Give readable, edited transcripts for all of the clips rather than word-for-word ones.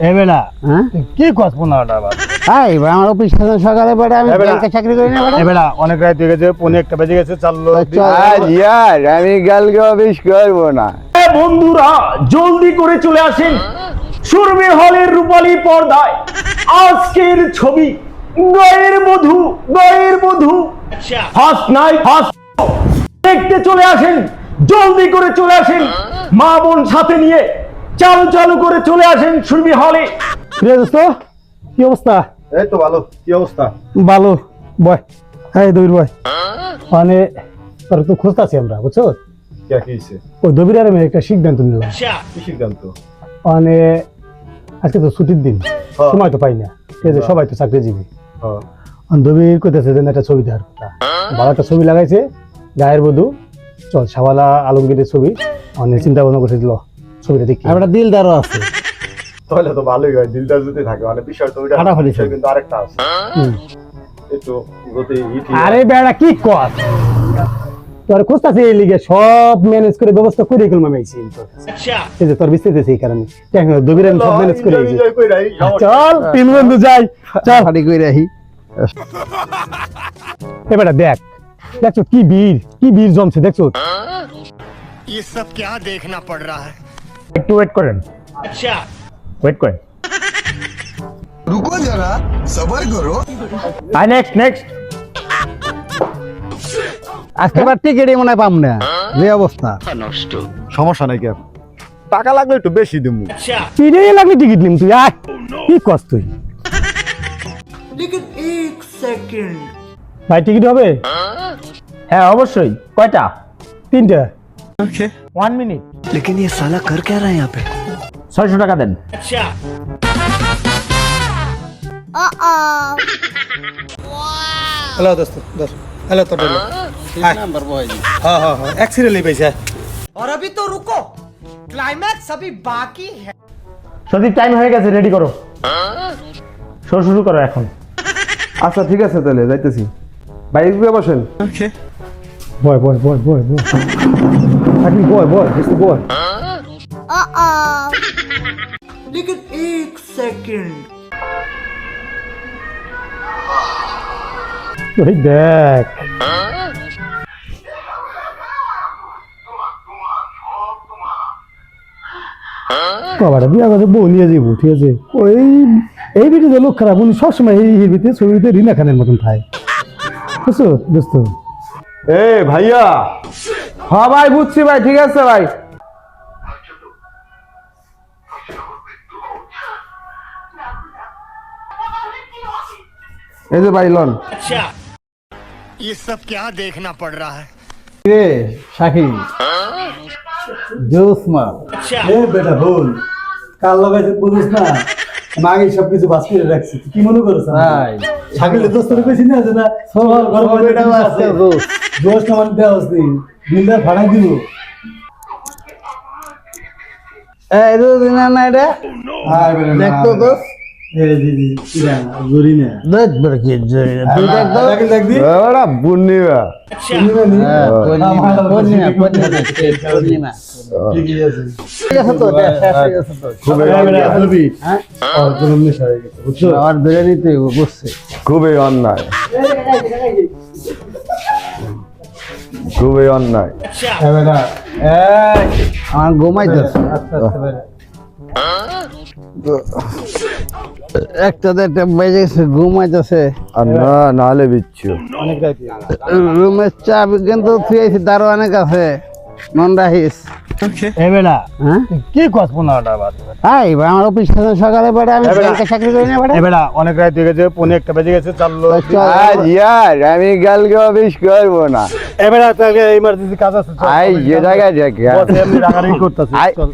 এ বেটা হ্যাঁ কি কস 15টা বাজে? এই ভাই আমার অফিস সকালে বেটা আমি ব্যাংকে চাকরি করি না এ বেটা অনেক রাত হয়ে গেছে, পৌনে 1টা বেজে গেছে, চাললো। আজ ইয়ার আমি কালকে অফিস করবো না। বন্ধুরা জলদি করে চলে আসেন সুরভি হলের রূপালী পর্দায় আজকের ছবি গায়ের বধূ ফার্স্ট নাইট ফার্স্ট দেখতে চলে আসেন, জলদি করে চলে আসেন, মা বোন সাথে নিয়ে চালু করে চলে আসেন সুরভি হলে। প্রিয় দোস্ত, কি অবস্থা? এই তো ভালো, কি অবস্থা? ভালো বয়। হ্যাঁ দবির বয়, মানে তোর তো খুঁজতাছি আমরা, বুঝছো? কি হইছে? ওই দবির আর আমি একটা সিদ্ধান্ত নিলাম। কি সিদ্ধান্ত? মানে আজকে তো ছুটির দিন, হ্যাঁ। সময় তো পাই না, ঠিক আছে? সবাই তো চাকরিজীবী। হ্যাঁ। দবির কইতেছে যে একটা ছবি দেওয়ার কথা, ভালো একটা ছবি লাগাইছে, গায়ের বধূ। চল শাওয়ালা আলমগীরের ছবি, অনেক চিন্তা ভাবনা করে দিল ছবিটা দেখি। আর একটা দিলদারও আছে। তাহলে তো ভালোই হয়, দিলদার যদি থাকে। মানে বিষয় তো ওইটা, ফাটাফাটি বিষয় কিন্তু আরেকটা আছে। হুম। এই তো গতি আরে বেড়া কি কর, তোর খুঁজতাছি এই লিগে সব ম্যানেজ করে ব্যবস্থা করে গেলাম আমি আইছি তোর কাছে। এই যে তোর বিস্তারিত এই কারণে দবির আমি সব ম্যানেজ করে আইছি। চল তিন বন্ধু যাই, চল ফাটি কই রাখি। এবারে দেখছো কি বীর জমছে, দেখছো? ये सब क्या देखना पड़ रहा है। একটু ওয়েট করেন, ওয়েট করেন। रुको जरा सबर करो। নেক্সট আজকে বার টিকিটই মনে হয় পাম না, যে অবস্থা। সমস্যা নাই, কেন টাকা লাগলে একটু বেশি দিমু। তিনে লাগলে টিকিট নিম, তুই আয়। কি কস তুই? ভাই টিকিট হবে? হ্যাঁ অবশ্যই। কয়টা? 3টা। 1 মিনিট। लेकिन ये साला कर क्या रहा है यहाँ पे। 600 টাকা দেন। হ্যালো দোস্ত, হ্যালো তোর নাম্বার বয় হ্যাঁ এক সিরিয়ালই পাইছে। और अभी तो रुको, क्लाइमैक्स अभी बाकी है। সত্যি টাইম হয়ে গেছে, রেডি করো। শুরু করো এখন। আচ্ছা ঠিক আছে, তাহলে যাইতেছি। বাইক দিয়ে বসেন। বয় আপনি বয় लेकिन एक सेकंड। ওই দেখ, বাবাটা বিয়া কথা বউ নিয়ে যাবো, ঠিক আছে? ওই এই ভিডিওতে লোক খারাপ, উনি সবসময় এই ভিডিওতে ছবিতে রিনা খানের মতন খায়, বুঝছো দোস্ত? এ ভাইয়া, হ্যাঁ ভাই বুঝছি ভাই, ঠিক আছে ভাই। এই যে ভাই লন। ये सब क्या देखना पड़ रहा है। রে শাকিল জোসমা এ বেটা বল, কাল লাগাইছে বুঝিস না, মাগে সবকিছু বাস করে রাখছি, তুই কি মনে করছ? ভাই ছাগলে দোস্তরে কইছি না যে না সবার ঘর বেটা আছে দোস্ত। দোস্ত না মানে দেওয়া আছে, বিলটা ভাড়া দিব। এই দুদিন না এটা আয় বেটা দেখতো দোস্ত, এই জি কিরা জরি না দেখ বড় কি জয় তুই দেখ তো। দেখ দি ওরা বুন্নিবা। হ্যাঁ পূর্ণিমা ঠিকই আছে। ঠিক আছে তো, দেখ শেষ হয়ে গেছে তো। হ্যাঁ আর জন্ম নেশা হয়ে গেছে, বুঝছো? আর ধরে নিতে হইব, বুঝছে? খুবই অন্যায়, খুবই অন্যায়। হ্যাঁ বেটা, এই আমার ঘুমাইতেছে আস্তে আস্তে বেটা। একটা দেড়টা বেজে গেছে, ঘুমাইতেছে। আর না নালে বিচ্ছু। অনেক রাইতে রুমের চাবি কিন্তু থুয়েছি দারোয়ানের কাছে, মন রাখিস। এ বেটা হ্যাঁ কি কস 15টা বাজে? এই ভাই আমার অফিস সকালে বেটা আমি ব্যাংকে চাকরি করি না বেটা। এ বেটা অনেক রাত হয়ে গেছে, পৌনে 1টা বেজে গেছে, চাললো। আজ ইয়ার আমি কালকে অফিস করবো না। এ বেটা তাকে ইমার্জেন্সি কাজ আছে, চল। আই যে জায়গায় যাক। বস এমনি রাগারাগি করতেছে, আই চল।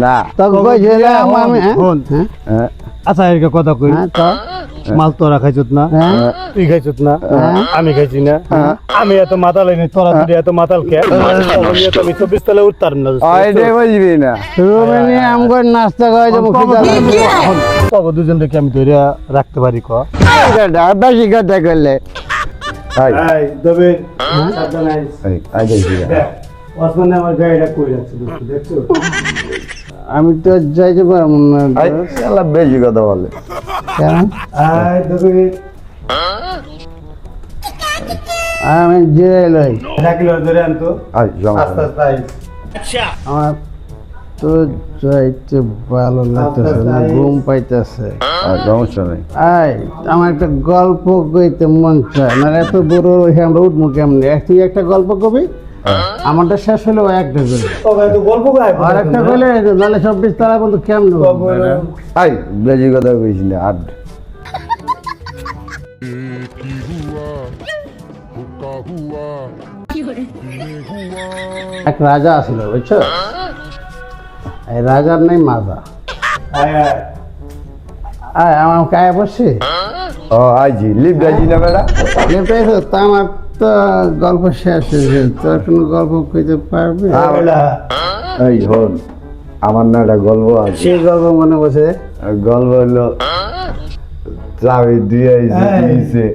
না। তো কই ছেলে আমি শোন, হ্যাঁ, আচ্ছা এর কথা কই, হ্যাঁ তো মাল তোরা খাইছত না, হ্যাঁ তুই খাইছত না, আমি খাইছি না, আমি এত মাতাল হইনি, তোরা যদি এত মাতাল খেয়ে আমি 24 তলে উঠতাম না। ওইটাই বুঝবি না। রুমে নিয়ে আমগো নাস্তা খাওয়াই যাবো, তবে দুজন দেখে আমি ধরে রাখতে পারি। ক বেশি কথা করলে আই তবে আই দেখি। ওসমানে আমার গাড়িটা কই রাখছে, দেখছো? আমি তো যাইতে পারবো না আই শালা বেশি কথা বলে কেন আয় তোকে আমি জিরাই লই রাখিল ধরে আনতো আই সমস্যা আস্তে নেই। আস্তে আয়। আমার তো যাইতে ভালো লাগতেছে না, ঘুম পাইতেছে। আর সমস্যা নেই আই আমার একটা গল্প কইতে মন চায় না, এত বড় আমরা উঠবো কেমনি? তুই একটা গল্প কবি, আমারটা শেষ হলে ও একটা কবি, ও ভাই তো গল্প গায় আর একটা কইলে নাহলে 24 তারা বলতো কেমন আই বেশি কথা কইছি না আর এক রাজা আছিল বুঝছো, এই রাজার নাই মাজা। আয় আমার কায়ে বসছি ও আইজি লিভ দাইজি না বেটা পেয়েছো তা আমার তো গল্প শেষ হয়েছে, তোর কোনো গল্প কইতে পারবি? এই হন আমার না একটা গল্প আছে সেই গল্প মনে বসে আর গল্প হলো চাবি দিয়ে দিয়েছে